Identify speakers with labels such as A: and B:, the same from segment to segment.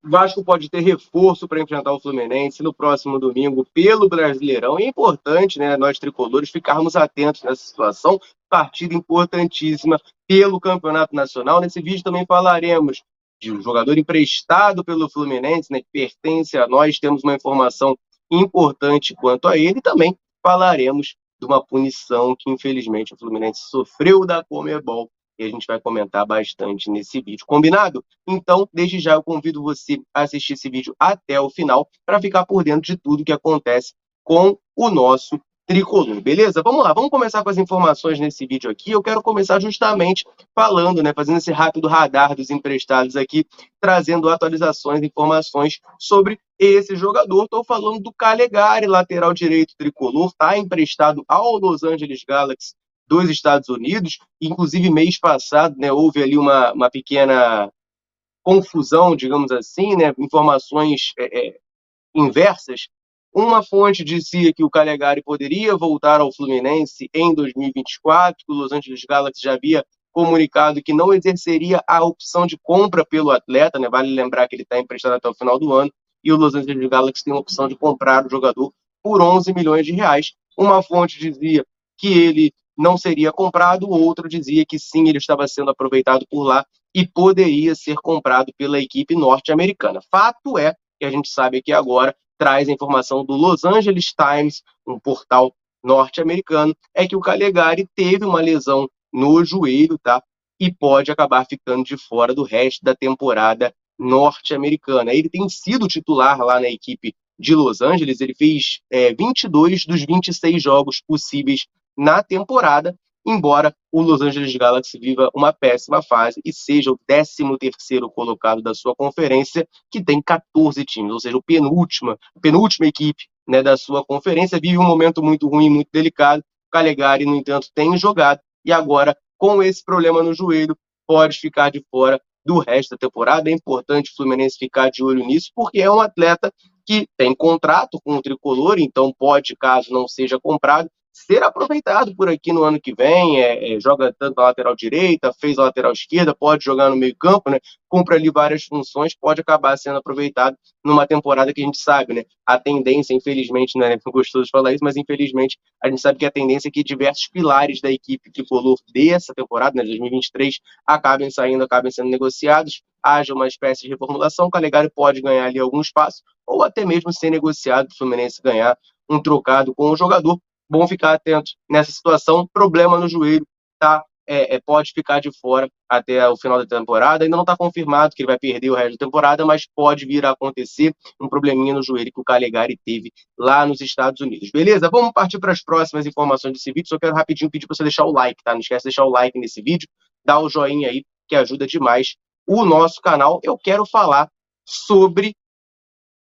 A: O Vasco pode ter reforço para enfrentar o Fluminense no próximo domingo pelo Brasileirão. E é importante, né, nós tricolores ficarmos atentos nessa situação. Partida importantíssima pelo Campeonato Nacional. Nesse vídeo também falaremos de um jogador emprestado pelo Fluminense, né, que pertence a nós. Temos uma informação importante quanto a ele. E também falaremos de uma punição que, infelizmente, o Fluminense sofreu da Conmebol. E a gente vai comentar bastante nesse vídeo. Combinado? Então, desde já eu convido você a assistir esse vídeo até o final para ficar por dentro de tudo que acontece com o nosso tricolor, beleza? Vamos lá, vamos começar com as informações nesse vídeo aqui. Eu quero começar justamente falando, né, fazendo esse rápido radar dos emprestados aqui, trazendo atualizações, informações sobre esse jogador. Estou falando do Calegari, lateral direito tricolor, tá emprestado ao Los Angeles Galaxy dos Estados Unidos. Inclusive, mês passado, né, houve ali uma pequena confusão, digamos assim, né, informações inversas. Uma fonte dizia que o Calegari poderia voltar ao Fluminense em 2024, que o Los Angeles Galaxy já havia comunicado que não exerceria a opção de compra pelo atleta, né? Vale lembrar que ele está emprestado até o final do ano, e o Los Angeles Galaxy tem a opção de comprar o jogador por 11 milhões de reais. Uma fonte dizia que ele não seria comprado, outra dizia que sim, ele estava sendo aproveitado por lá e poderia ser comprado pela equipe norte-americana. Fato é que a gente sabe que agora traz a informação do Los Angeles Times, um portal norte-americano, é que o Calegari teve uma lesão no joelho, tá? E pode acabar ficando de fora do resto da temporada norte-americana. Ele tem sido titular lá na equipe de Los Angeles, ele fez 22 dos 26 jogos possíveis na temporada, embora o Los Angeles Galaxy viva uma péssima fase e seja o 13º colocado da sua conferência, que tem 14 times, ou seja, a penúltima equipe, né, da sua conferência, vive um momento muito ruim, muito delicado. O Calegari, no entanto, tem jogado e agora, com esse problema no joelho, pode ficar de fora do resto da temporada. É importante o Fluminense ficar de olho nisso, porque é um atleta que tem contrato com o tricolor, então pode, caso não seja comprado, ser aproveitado por aqui no ano que vem. Joga tanto na lateral direita, fez a lateral esquerda, pode jogar no meio campo, né? Cumpre ali várias funções, pode acabar sendo aproveitado numa temporada que a gente sabe, né? A tendência, infelizmente, não é gostoso de falar isso, mas infelizmente a gente sabe que a tendência é que diversos pilares da equipe tricolor dessa temporada, né, 2023, acabem sendo negociados, haja uma espécie de reformulação. O Calegari pode ganhar ali algum espaço, ou até mesmo ser negociado para o Fluminense ganhar um trocado com o jogador. Bom ficar atento nessa situação. Problema no joelho, tá? Pode ficar de fora até o final da temporada. Ainda não está confirmado que ele vai perder o resto da temporada, mas pode vir a acontecer um probleminha no joelho que o Calegari teve lá nos Estados Unidos. Beleza? Vamos partir para as próximas informações desse vídeo. Só quero rapidinho pedir para você deixar o like, tá? Não esquece de deixar o like nesse vídeo, dá o joinha aí, que ajuda demais o nosso canal. Eu quero falar sobre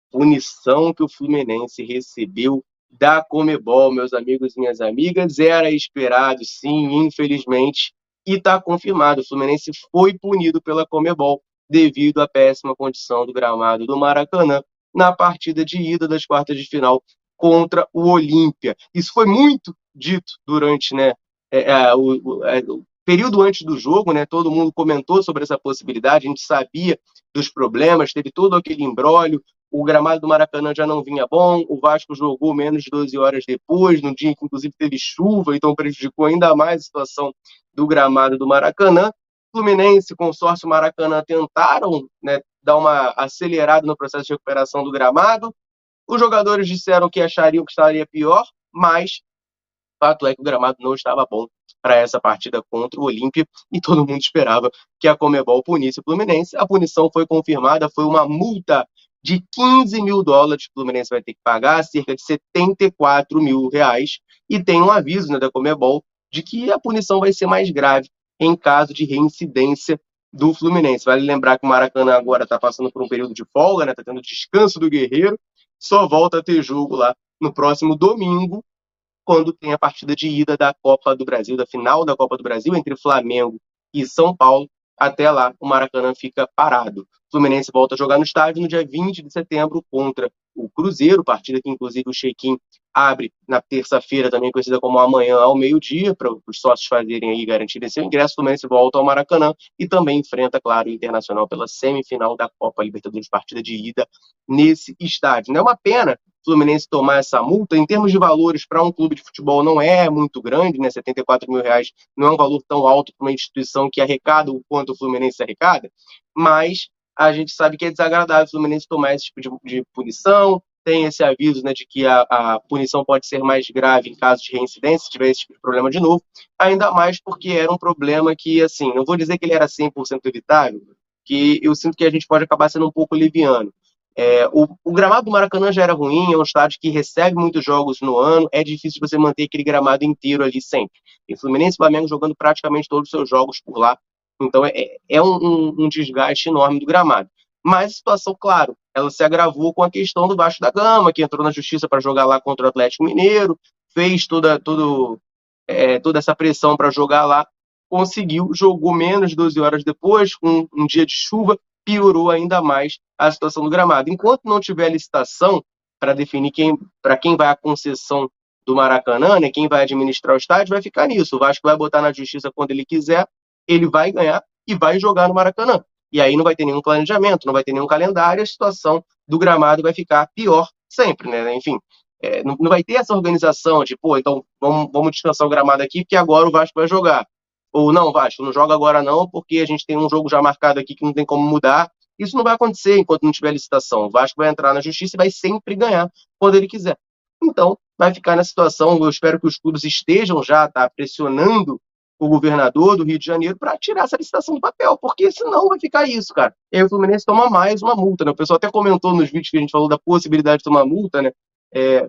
A: punição que o Fluminense recebeu da Conmebol, meus amigos e minhas amigas. Era esperado, sim, infelizmente, e está confirmado. O Fluminense foi punido pela Conmebol devido à péssima condição do gramado do Maracanã na partida de ida das quartas de final contra o Olímpia. Isso foi muito dito durante, né, o período antes do jogo, né? Todo mundo comentou sobre essa possibilidade, a gente sabia dos problemas, teve todo aquele imbróglio. O gramado do Maracanã já não vinha bom, o Vasco jogou menos de 12 horas depois, num dia que inclusive teve chuva, então prejudicou ainda mais a situação do gramado do Maracanã. Fluminense, consórcio Maracanã tentaram, né, dar uma acelerada no processo de recuperação do gramado. Os jogadores disseram que achariam que estaria pior, mas fato é que o gramado não estava bom para essa partida contra o Olímpia e todo mundo esperava que a Conmebol punisse o Fluminense. A punição foi confirmada, foi uma multa de 15 mil dólares que o Fluminense vai ter que pagar, cerca de 74 mil reais, e tem um aviso, né, da Conmebol de que a punição vai ser mais grave em caso de reincidência do Fluminense. Vale lembrar que o Maracanã agora está passando por um período de folga, né, está tendo descanso do Guerreiro, só volta a ter jogo lá no próximo domingo, quando tem a partida de ida da Copa do Brasil, da final da Copa do Brasil, entre Flamengo e São Paulo. até lá o Maracanã fica parado. O Fluminense volta a jogar no estádio no dia 20 de setembro contra o Cruzeiro, partida que inclusive o Chequim abre na terça-feira, também conhecida como amanhã, ao meio-dia, para os sócios fazerem aí, garantirem seu ingresso. O Fluminense volta ao Maracanã e também enfrenta, claro, o Internacional pela semifinal da Copa Libertadores, partida de ida nesse estádio. Não é uma pena o Fluminense tomar essa multa. Em termos de valores, para um clube de futebol não é muito grande, né? R$ 74 mil não é um valor tão alto para uma instituição que arrecada o quanto o Fluminense arrecada, mas a gente sabe que é desagradável o Fluminense tomar esse tipo de punição. Tem esse aviso, né, de que a punição pode ser mais grave em caso de reincidência, se tiver esse tipo de problema de novo, ainda mais porque era um problema que, assim, não vou dizer que ele era 100% evitável, que eu sinto que a gente pode acabar sendo um pouco liviano. O gramado do Maracanã já era ruim, é um estádio que recebe muitos jogos no ano, é difícil você manter aquele gramado inteiro ali sempre. E Fluminense e Flamengo jogando praticamente todos os seus jogos por lá, então é um desgaste enorme do gramado. Mas a situação, claro, ela se agravou com a questão do Vasco da Gama, que entrou na justiça para jogar lá contra o Atlético Mineiro, fez toda essa pressão para jogar lá, conseguiu, jogou menos de 12 horas depois, com um dia de chuva, piorou ainda mais a situação do gramado. Enquanto não tiver licitação para definir para quem vai a concessão do Maracanã, né, quem vai administrar o estádio, vai ficar nisso. O Vasco vai botar na justiça quando ele quiser, ele vai ganhar e vai jogar no Maracanã. E aí não vai ter nenhum planejamento, não vai ter nenhum calendário, a situação do gramado vai ficar pior sempre, né? Enfim, não vai ter essa organização de, pô, então vamos descansar o gramado aqui, porque agora o Vasco vai jogar. Ou não, Vasco, não joga agora não, porque a gente tem um jogo já marcado aqui que não tem como mudar. Isso não vai acontecer enquanto não tiver licitação. O Vasco vai entrar na justiça e vai sempre ganhar quando ele quiser. Então, vai ficar na situação. Eu espero que os clubes estejam já pressionando o governador do Rio de Janeiro para tirar essa licitação do papel, porque senão vai ficar isso, cara. E aí o Fluminense toma mais uma multa, né? O pessoal até comentou nos vídeos que a gente falou da possibilidade de tomar multa, né?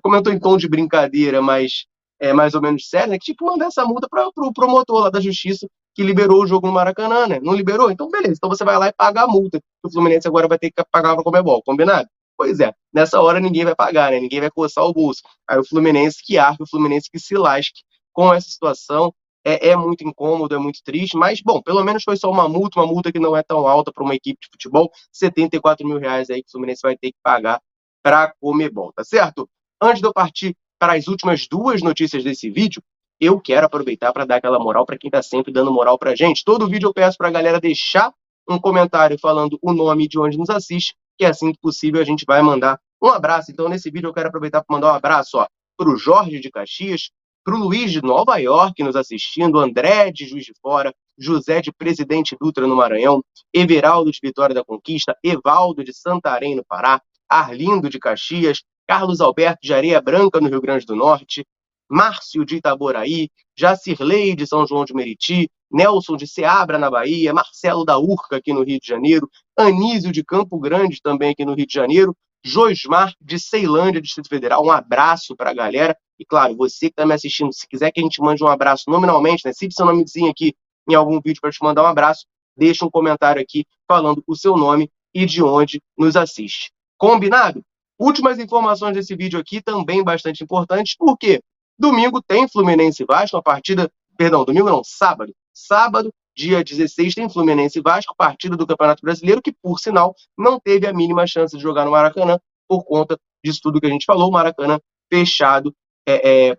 A: Comentou em tom de brincadeira, mas é mais ou menos sério, né? Que tinha que mandar essa multa para o promotor lá da justiça que liberou o jogo no Maracanã, né? Não liberou? Então, beleza. Então você vai lá e paga a multa, que o Fluminense agora vai ter que pagar para o Conmebol, combinado? Pois é, nessa hora ninguém vai pagar, né? Ninguém vai coçar o bolso. Aí o Fluminense que arque, o Fluminense que se lasque com essa situação. É muito incômodo, é muito triste, mas, bom, pelo menos foi só uma multa que não é tão alta para uma equipe de futebol, R$ 74 mil aí que o Fluminense vai ter que pagar para a Conmebol, tá certo? Antes de eu partir para as últimas duas notícias desse vídeo, eu quero aproveitar para dar aquela moral para quem está sempre dando moral para a gente. Todo vídeo eu peço para a galera deixar um comentário falando o nome de onde nos assiste, que assim que possível a gente vai mandar um abraço. Então, nesse vídeo eu quero aproveitar para mandar um abraço para o Jorge de Caxias, para o Luiz de Nova York nos assistindo, André de Juiz de Fora, José de Presidente Dutra no Maranhão, Everaldo de Vitória da Conquista, Evaldo de Santarém no Pará, Arlindo de Caxias, Carlos Alberto de Areia Branca no Rio Grande do Norte, Márcio de Itaboraí, Jacirlei de São João de Meriti, Nelson de Ceabra na Bahia, Marcelo da Urca aqui no Rio de Janeiro, Anísio de Campo Grande também aqui no Rio de Janeiro, Josmar de Ceilândia, Distrito Federal. Um abraço para a galera. E claro, você que está me assistindo, se quiser que a gente mande um abraço nominalmente, né? Cite seu nomezinho aqui em algum vídeo para te mandar um abraço, deixa um comentário aqui falando o seu nome e de onde nos assiste. Combinado? Últimas informações desse vídeo aqui, também bastante importantes, porque domingo tem Fluminense e Vasco, a partida, perdão, domingo não, sábado. Sábado, dia 16, tem Fluminense e Vasco, partida do Campeonato Brasileiro, que, por sinal, não teve a mínima chance de jogar no Maracanã, por conta disso tudo que a gente falou, o Maracanã fechado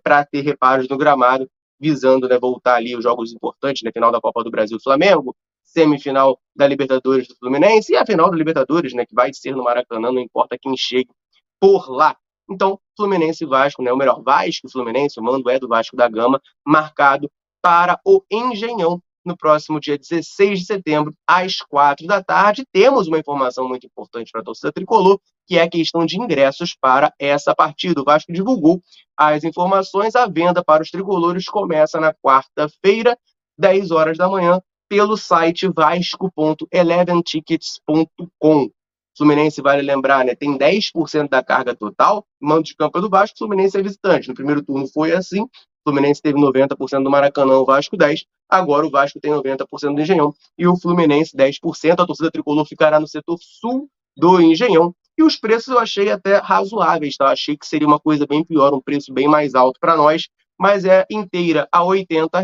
A: para ter reparos no gramado, visando, né, voltar ali os jogos importantes, né, final da Copa do Brasil Flamengo, semifinal da Libertadores do Fluminense e a final da Libertadores, né, que vai ser no Maracanã, não importa quem chegue por lá. Então, Fluminense e Vasco, né, o melhor, Vasco e Fluminense, o mando é do Vasco da Gama, marcado para o Engenhão no próximo dia 16 de setembro, às 4 da tarde. Temos uma informação muito importante para a torcida tricolor, que é a questão de ingressos para essa partida. O Vasco divulgou as informações. A venda para os tricolores começa na quarta-feira, 10 horas da manhã, pelo site vasco.eleventickets.com. Fluminense, vale lembrar, né, tem 10% da carga total, mando de campo é do Vasco, Fluminense é visitante. No primeiro turno foi assim, Fluminense teve 90% do Maracanã, o Vasco 10%, agora o Vasco tem 90% do Engenhão e o Fluminense 10%. A torcida tricolor ficará no setor sul do Engenhão. E os preços eu achei até razoáveis, tá? Achei que seria uma coisa bem pior, um preço bem mais alto para nós, mas é inteira a R$ 80,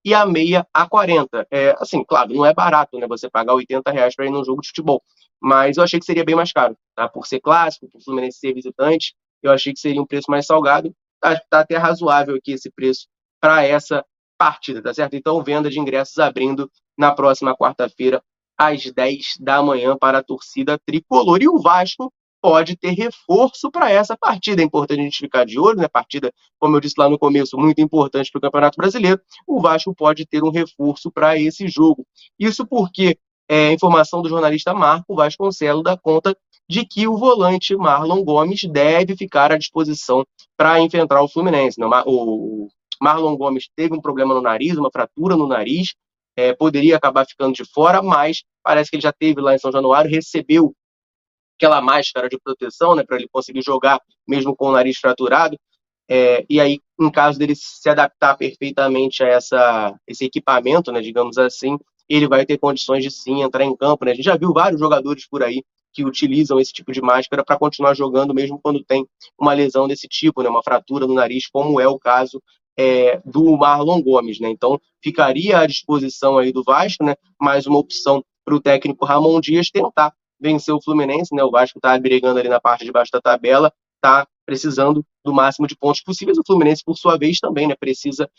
A: e a meia a 40. Assim, claro, não é barato, né? Você pagar R$ 80 para ir num jogo de futebol. Mas eu achei que seria bem mais caro, tá? Por ser clássico, por Fluminense ser visitante, eu achei que seria um preço mais salgado. Tá até razoável aqui esse preço para essa partida, tá certo? Então, venda de ingressos abrindo na próxima quarta-feira, às 10 da manhã, para a torcida tricolor. E o Vasco pode ter reforço para essa partida. É importante a gente ficar de olho, né? Partida, como eu disse lá no começo, muito importante para o Campeonato Brasileiro. O Vasco pode ter um reforço para esse jogo. Isso porque informação do jornalista Marco Vasconcelos dá conta de que o volante Marlon Gomes deve ficar à disposição para enfrentar o Fluminense. O Marlon Gomes teve um problema no nariz, uma fratura no nariz, poderia acabar ficando de fora, mas parece que ele já teve lá em São Januário, recebeu aquela máscara de proteção, né, para ele conseguir jogar mesmo com o nariz fraturado. E aí, em caso dele se adaptar perfeitamente a esse equipamento, né, digamos assim, ele vai ter condições de sim entrar em campo. Né? A gente já viu vários jogadores por aí que utilizam esse tipo de máscara para continuar jogando, mesmo quando tem uma lesão desse tipo, né, uma fratura no nariz, como é o caso do Marlon Gomes. Né? Então, ficaria à disposição aí do Vasco, né, mais uma opção para o técnico Ramon Dias tentar vencer o Fluminense. Né? O Vasco está brigando ali na parte de baixo da tabela, está precisando do máximo de pontos possíveis. O Fluminense, por sua vez, também, né, precisa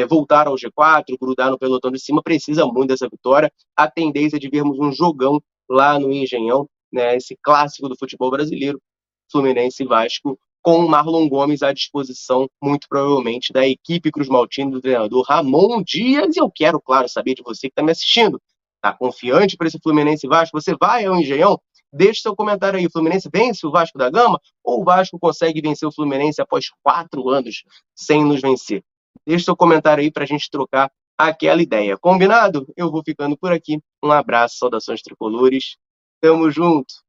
A: voltar ao G4, grudar no pelotão de cima, precisa muito dessa vitória. A tendência é de vermos um jogão lá no Engenhão, né, esse clássico do futebol brasileiro, Fluminense e Vasco, com o Marlon Gomes à disposição, muito provavelmente, da equipe Cruz Maltino, do treinador Ramon Dias. E eu quero, claro, saber de você que está me assistindo. Está confiante para esse Fluminense e Vasco? Você vai ao Engenhão? Deixe seu comentário aí. O Fluminense vence o Vasco da Gama ou o Vasco consegue vencer o Fluminense após 4 anos sem nos vencer? Deixe seu comentário aí para a gente trocar aquela ideia. Combinado? Eu vou ficando por aqui. Um abraço, saudações tricolores. Tamo junto.